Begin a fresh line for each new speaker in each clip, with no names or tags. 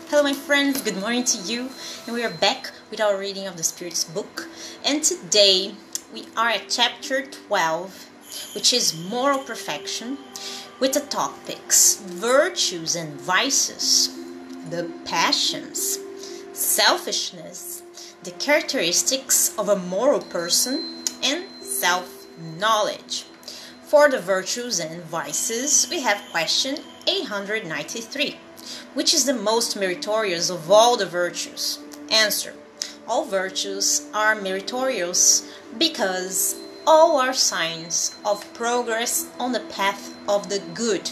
Hello my friends, good morning to you, and we are back with our reading of the Spirit's book. And today we are at chapter 12, which is moral perfection, with the topics virtues and vices, the passions, selfishness, the characteristics of a moral person, and self-knowledge. For the virtues and vices, we have question 893. Which is the most meritorious of all the virtues? Answer: all virtues are meritorious because all are signs of progress on the path of the good.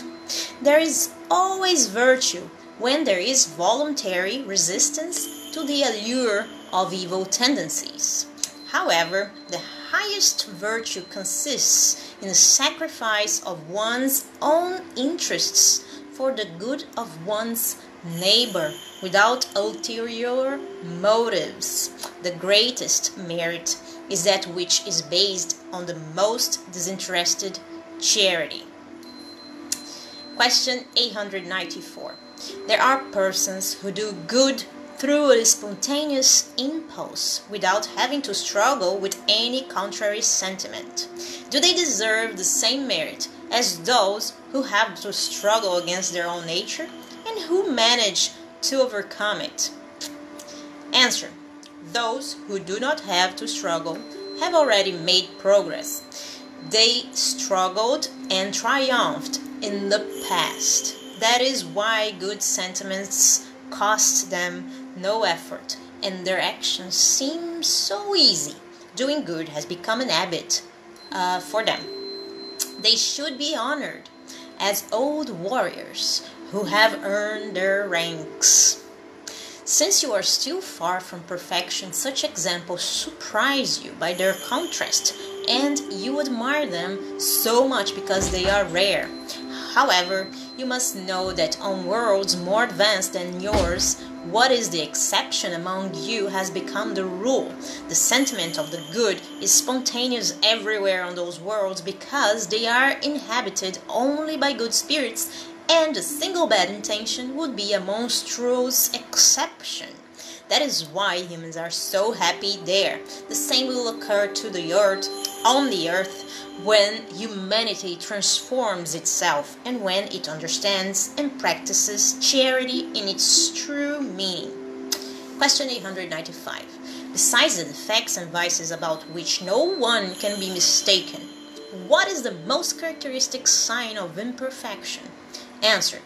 There is always virtue when there is voluntary resistance to the allure of evil tendencies. However, the highest virtue consists in the sacrifice of one's own interests for the good of one's neighbor without ulterior motives. The greatest merit is that which is based on the most disinterested charity. Question 894. There are persons who do good through a spontaneous impulse without having to struggle with any contrary sentiment. Do they deserve the same merit as those who have to struggle against their own nature and who manage to overcome it? Answer: those who do not have to struggle have already made progress. They struggled and triumphed in the past. That is why good sentiments cost them no effort, and their actions seem so easy. Doing good has become an habit for them. They should be honored as old warriors who have earned their ranks. Since you are still far from perfection, such examples surprise you by their contrast, and you admire them so much because they are rare. However, you must know that on worlds more advanced than yours, what is the exception among you has become the rule. The sentiment of the good is spontaneous everywhere on those worlds because they are inhabited only by good spirits, and a single bad intention would be a monstrous exception. That is why humans are so happy there. The same will occur to the earth, on the earth, when humanity transforms itself and when it understands and practices charity in its true meaning. Question 895. Besides the defects and vices about which no one can be mistaken, what is the most characteristic sign of imperfection? Answer: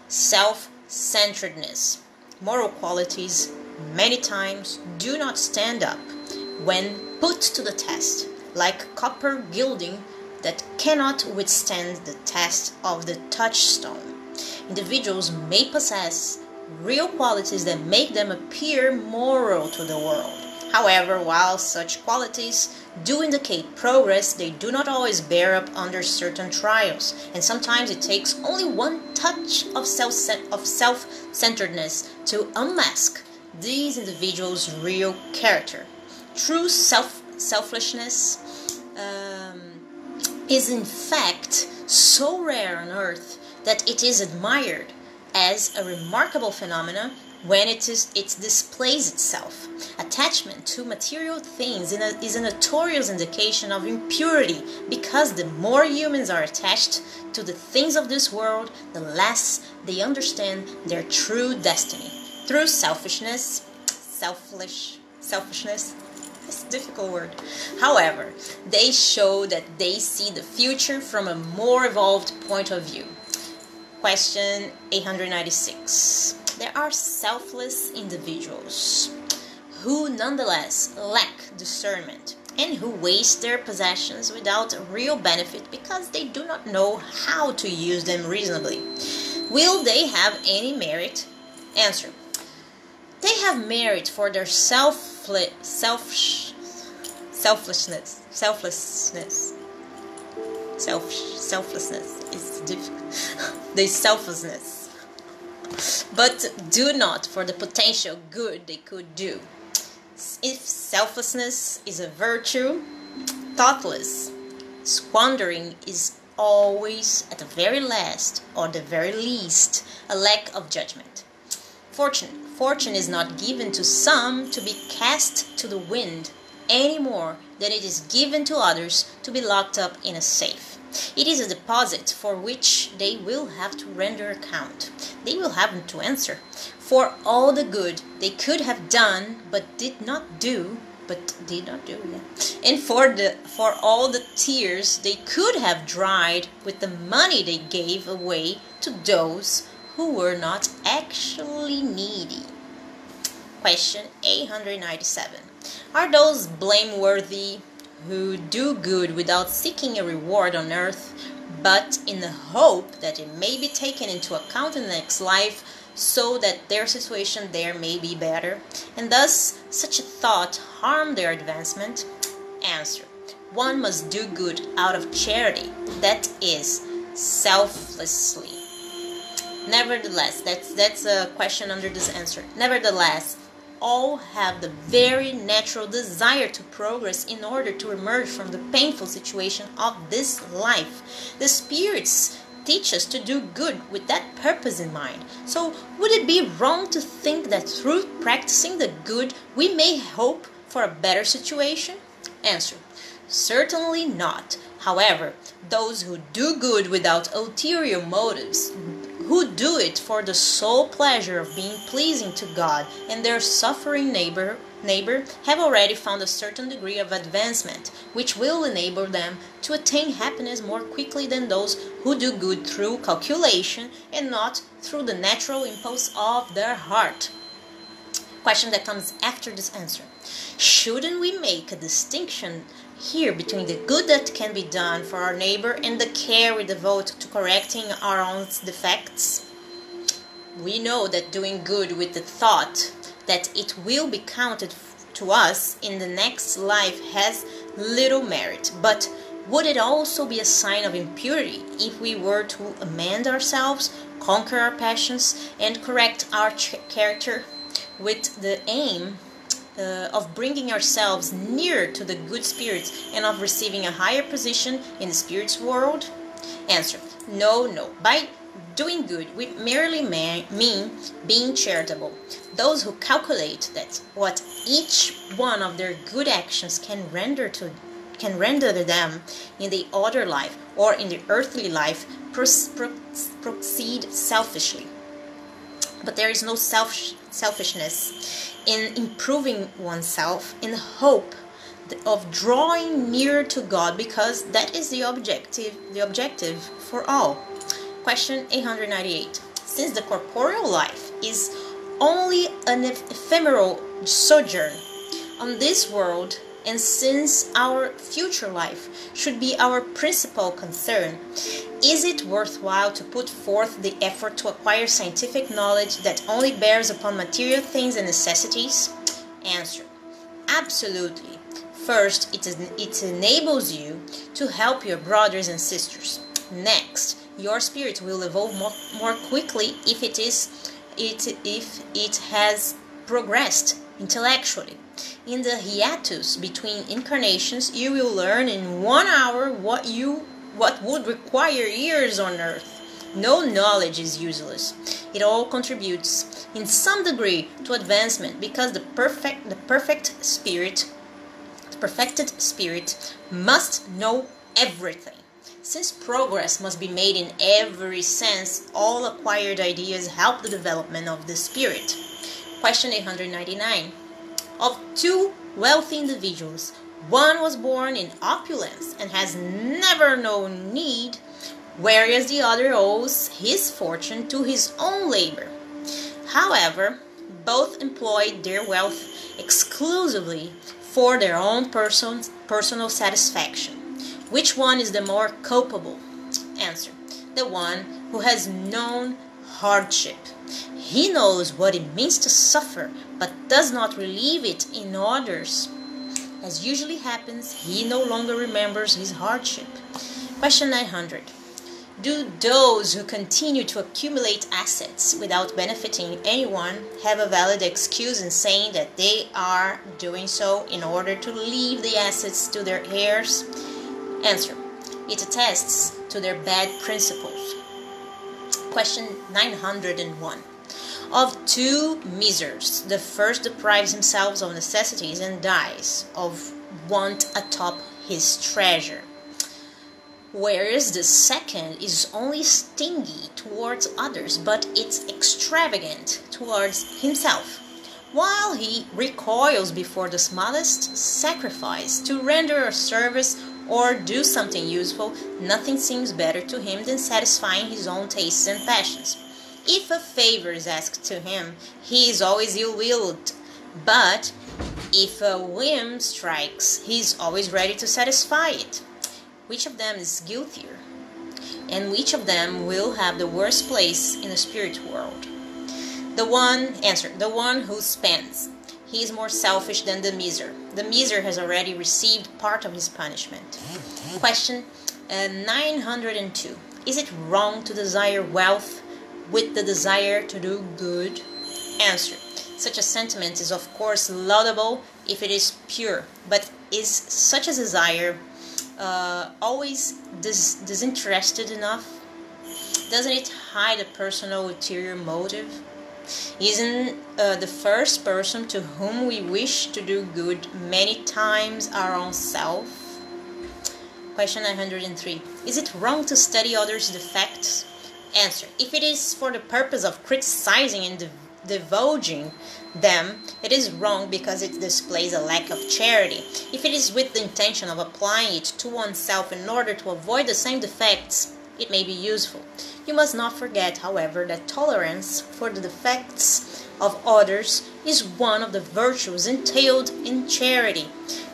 self-centeredness. Moral qualities many times do not stand up when put to the test, like copper gilding that cannot withstand the test of the touchstone. Individuals may possess real qualities that make them appear moral to the world. However, while such qualities do indicate progress, they do not always bear up under certain trials, and sometimes it takes only one touch of self-centeredness to unmask these individuals' real character. True selfishness is in fact so rare on earth that it is admired as a remarkable phenomenon when it displays itself. Attachment to material things is a notorious indication of impurity, because the more humans are attached to the things of this world, the less they understand their true destiny. Through selfishness, it's a difficult word. However, they show that they see the future from a more evolved point of view. Question 896. There are selfless individuals who nonetheless lack discernment and who waste their possessions without real benefit because they do not know how to use them reasonably. Will they have any merit? Answer: they have merit for their selflessness. It's difficult. Their selflessness, but do not for the potential good they could do. If selflessness is a virtue, thoughtless squandering is always, at the very last or the very least, a lack of judgment. Fortune is not given to some to be cast to the wind any more than it is given to others to be locked up in a safe. It is a deposit for which they will have to render account. They will have to answer for all the good they could have done but did not do, and for all the tears they could have dried with the money they gave away to those who were not actually needy. Question 897. Are those blameworthy who do good without seeking a reward on earth, but in the hope that it may be taken into account in the next life, so that their situation there may be better, and thus such a thought harm their advancement? Answer. One must do good out of charity, that is, selflessly. Nevertheless, that's a question under this answer. Nevertheless, all have the very natural desire to progress in order to emerge from the painful situation of this life. The spirits teach us to do good with that purpose in mind. So, would it be wrong to think that through practicing the good we may hope for a better situation? Answer. Certainly not. However, those who do good without ulterior motives, who do it for the sole pleasure of being pleasing to God and their suffering neighbor, have already found a certain degree of advancement, which will enable them to attain happiness more quickly than those who do good through calculation and not through the natural impulse of their heart. Question that comes after this answer. Shouldn't we make a distinction here between the good that can be done for our neighbor and the care we devote to correcting our own defects? We know that doing good with the thought that it will be counted to us in the next life has little merit, but would it also be a sign of impurity if we were to amend ourselves, conquer our passions, and correct our character with the aim of bringing ourselves nearer to the good spirits and of receiving a higher position in the spirits world? Answer. No. By doing good, we merely mean being charitable. Those who calculate that what each one of their good actions can render them in the other life or in the earthly life proceed selfishly. But there is no selfishness in improving oneself in the hope of drawing nearer to God, because that is the objective for all. Question 898. Since the corporeal life is only an ephemeral sojourn on this world, and since our future life should be our principal concern, is it worthwhile to put forth the effort to acquire scientific knowledge that only bears upon material things and necessities? Answer. Absolutely. First, it enables you to help your brothers and sisters. Next, your spirit will evolve more quickly if it has progressed intellectually. In the hiatus between incarnations, you will learn in 1 hour what would require years on earth. No knowledge is useless. It all contributes in some degree to advancement, because the perfected spirit must know everything. Since progress must be made in every sense, all acquired ideas help the development of the spirit. Question 899. Of two wealthy individuals, one was born in opulence and has never known need, whereas the other owes his fortune to his own labor. However, both employed their wealth exclusively for their own personal satisfaction. Which one is the more culpable? Answer. The one who has known hardship. He knows what it means to suffer, but does not relieve it in others. As usually happens, he no longer remembers his hardship. Question 900. Do those who continue to accumulate assets without benefiting anyone have a valid excuse in saying that they are doing so in order to leave the assets to their heirs? Answer. It attests to their bad principles. Question 901. of two misers. The first deprives himself of necessities and dies of want atop his treasure, whereas the second is only stingy towards others, but it's extravagant towards himself. While he recoils before the smallest sacrifice to render a service or do something useful, nothing seems better to him than satisfying his own tastes and passions. If a favor is asked to him, he is always ill-willed, but if a whim strikes, he is always ready to satisfy it. Which of them is guiltier? And which of them will have the worst place in the spirit world? The one who spends. He is more selfish than the miser. The miser has already received part of his punishment. Question 902. Is it wrong to desire wealth with the desire to do good? Answer. Such a sentiment is of course laudable if it is pure, but is such a desire always disinterested enough? Doesn't it hide a personal ulterior motive? Isn't the first person to whom we wish to do good many times our own self? Question 903. Is it wrong to study others' defects? Answer. If it is for the purpose of criticizing and divulging them, it is wrong because it displays a lack of charity. If it is with the intention of applying it to oneself in order to avoid the same defects, it may be useful. You must not forget, however, that tolerance for the defects of others is one of the virtues entailed in charity.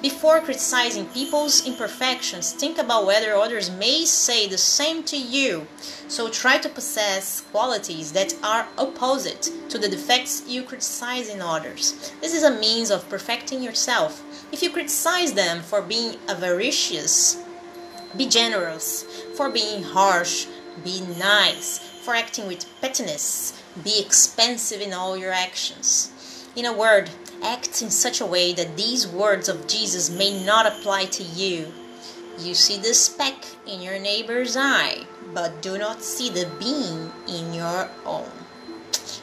Before criticizing people's imperfections, think about whether others may say the same to you. So try to possess qualities that are opposite to the defects you criticize in others. This is a means of perfecting yourself. If you criticize them for being avaricious, be generous. For being harsh, be nice. For acting with pettiness, be expansive in all your actions. In a word, act in such a way that these words of Jesus may not apply to you. You see the speck in your neighbor's eye, but do not see the beam in your own.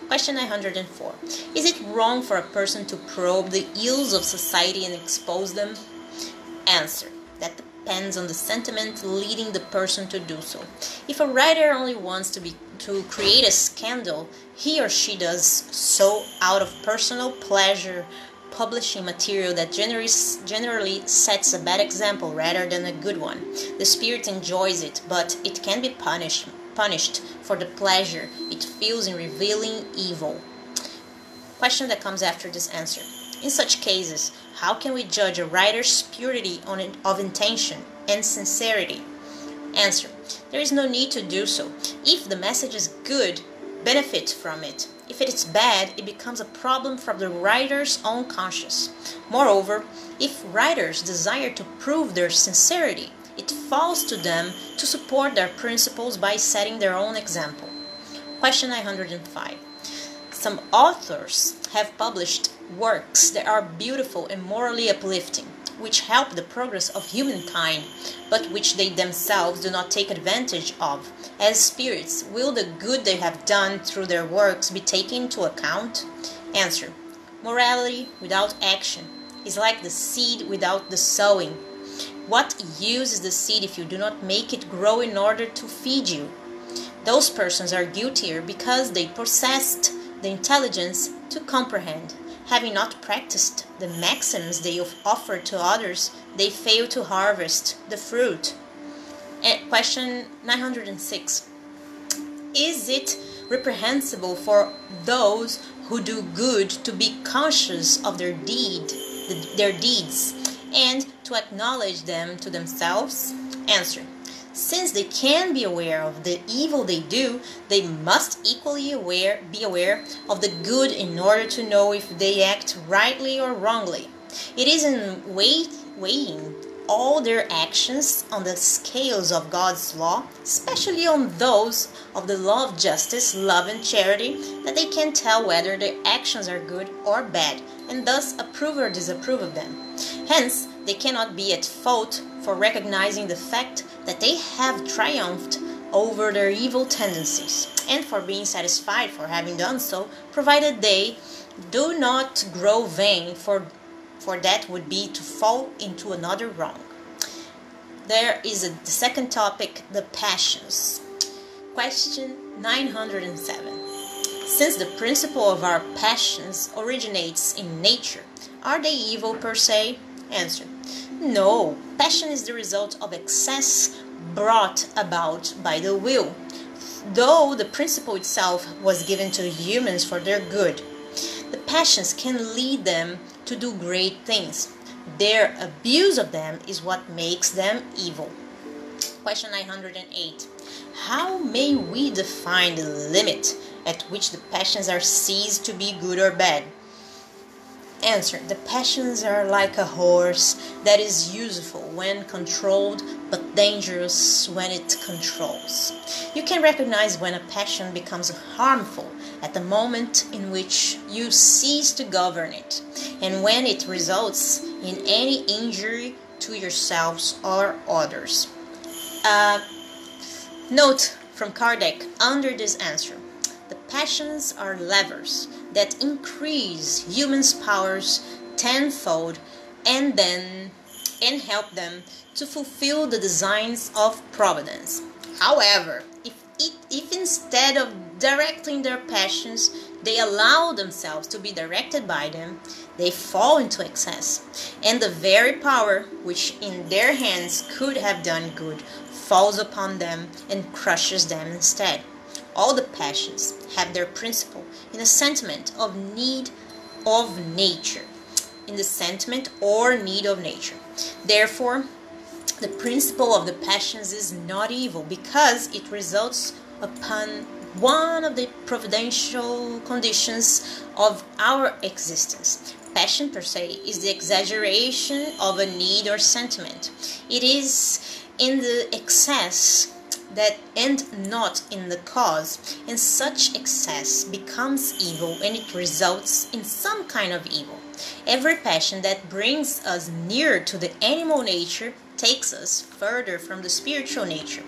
Question 904. Is it wrong for a person to probe the ills of society and expose them? Answer. That depends on the sentiment leading the person to do so. If a writer only wants to create a scandal, he or she does so out of personal pleasure, publishing material that generally sets a bad example rather than a good one. The spirit enjoys it, but it can be punished for the pleasure it feels in revealing evil. Question that comes after this answer. In such cases, how can we judge a writer's purity of intention and sincerity? Answer. There is no need to do so. If the message is good, benefit from it. If it is bad, it becomes a problem from the writer's own conscience. Moreover, if writers desire to prove their sincerity, it falls to them to support their principles by setting their own example. Question 905. Some authors have published works that are beautiful and morally uplifting, which help the progress of humankind, but which they themselves do not take advantage of. As spirits, will the good they have done through their works be taken into account? Answer. Morality without action is like the seed without the sowing. What use is the seed if you do not make it grow in order to feed you? Those persons are guiltier because they possessed the intelligence to comprehend. Having not practiced the maxims they offer to others, they fail to harvest the fruit. Question 906. Is it reprehensible for those who do good to be conscious of their deeds, and to acknowledge them to themselves? Answer. Since they can be aware of the evil they do, they must equally be aware of the good in order to know if they act rightly or wrongly. It is in weighing all their actions on the scales of God's law, especially on those of the law of justice, love, and charity, that they can tell whether their actions are good or bad, and thus approve or disapprove of them. Hence, they cannot be at fault for recognizing the fact that they have triumphed over their evil tendencies, and for being satisfied for having done so, provided they do not grow vain, for that would be to fall into another wrong. There is the second topic, the passions. Question 907. Since the principle of our passions originates in nature, are they evil per se? Answer: no, passion is the result of excess brought about by the will, though the principle itself was given to humans for their good. The passions can lead them to do great things. Their abuse of them is what makes them evil. Question 908. How may we define the limit at which the passions are ceased to be good or bad? Answer: the passions are like a horse that is useful when controlled, but dangerous when it controls. You can recognize when a passion becomes harmful at the moment in which you cease to govern it, and when it results in any injury to yourselves or others. Note from Kardec under this answer: the passions are levers that increase humans' powers tenfold and help them to fulfill the designs of providence. However, if instead of directing their passions, they allow themselves to be directed by them, they fall into excess, and the very power which in their hands could have done good falls upon them and crushes them instead. All the passions have their principle in the sentiment of need of nature. Therefore, the principle of the passions is not evil, because it results upon one of the providential conditions of our existence. Passion per se is the exaggeration of a need or sentiment. It is in the excess that and not in the cause, and such excess becomes evil, and it results in some kind of evil. Every passion that brings us nearer to the animal nature takes us further from the spiritual nature.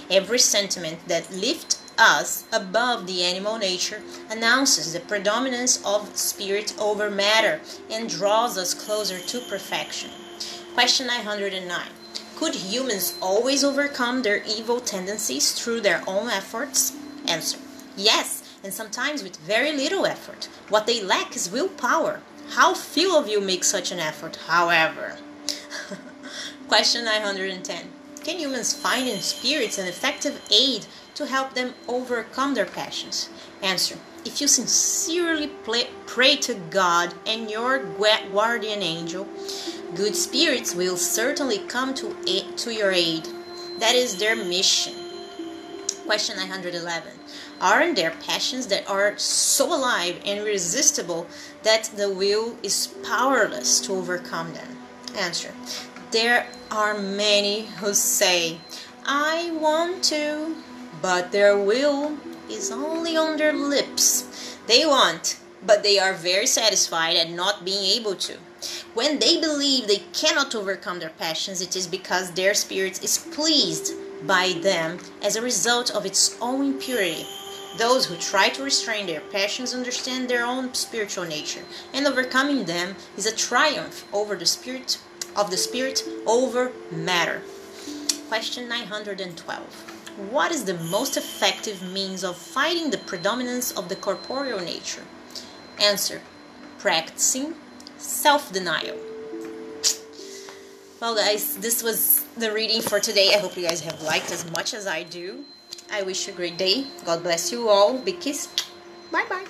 Every sentiment that lifts us above the animal nature announces the predominance of spirit over matter and draws us closer to perfection. Question 909. Could humans always overcome their evil tendencies through their own efforts? Answer: yes, and sometimes with very little effort. What they lack is willpower. How few of you make such an effort, however? Question 910. Can humans find in spirits an effective aid to help them overcome their passions? Answer: if you sincerely pray to God and your guardian angel, good spirits will certainly come to your aid. That is their mission. Question 911. Aren't there passions that are so alive and irresistible that the will is powerless to overcome them? Answer: there are many who say, I want to, but their will is only on their lips. They want, but they are very satisfied at not being able to. When they believe they cannot overcome their passions, it is because their spirit is pleased by them as a result of its own impurity. Those who try to restrain their passions understand their own spiritual nature, and overcoming them is a triumph over the spirit over matter. Question 912. What is the most effective means of fighting the predominance of the corporeal nature? Answer: practicing self-denial. Well guys, this was the reading for today. I hope you guys have liked as much as I do. I wish you a great day. God bless you all. Big kiss. Bye bye.